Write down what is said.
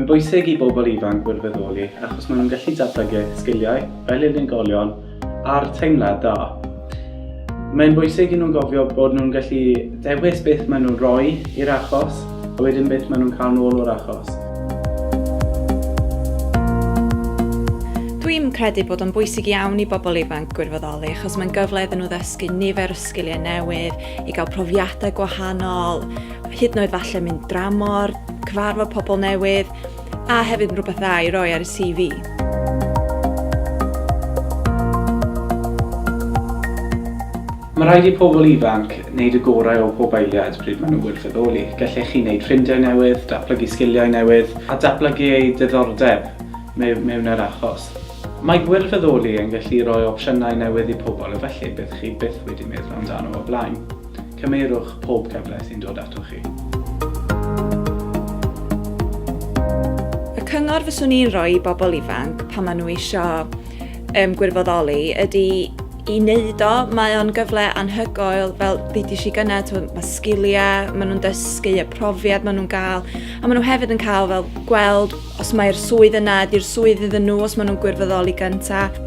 bwysig i bobl ifanc gwirfoddoli achos maen nhw'n gallu datblygu sgiliau, fel unigolion, a'r teimlad da. Mae'n bwysig i nhw'n gofio bod nhw'n gallu dewis beth maen nhw'n rhoi i'r achos, a wedyn beth maen nhw'n cael nôl o'r achos. Dwi'n credu bod yn bwysig iawn i bobl ifanc gwirfoddoli achos mae'n gyfle iddyn nhw ddysgu nifer o sgiliau newydd, i gael profiadau gwahanol, hyd yn oed falle mynd dramor, cyfarfod pobl newydd, a hefyd rhywbeth dda i roi ar y CV. Mae rhaid i pobl ifanc wneud y gorau o pob eiliad pryd maen nhw'n gwirfoddoli. Gallech chi wneud ffrindiau newydd, datblygu sgiliau newydd, a datblygu ei diddordeb mewn yr achos. Mae gwirfoddoli yn gallu rhoi opsiynau newydd i pobl, a felly bydd chi byth wedi meddwl amdano o blaen. Cymerwch pob cyfle sy'n dod atoch chi. Y cyngor fyswn i'n rhoi i bobl ifanc pan maen nhw eisiau gwirfoddoli ydy i wneud o. Mae o'n gyfle anhygoel fel ddudais i gynna, mae sgiliau, maen nhw'n dysgu, y profiad maen nhw'n gael, a maen nhw hefyd yn cael fel gweld os mae'r swydd yna, ydy'r swydd iddyn nhw os maen nhw'n gwirfoddoli gyntaf.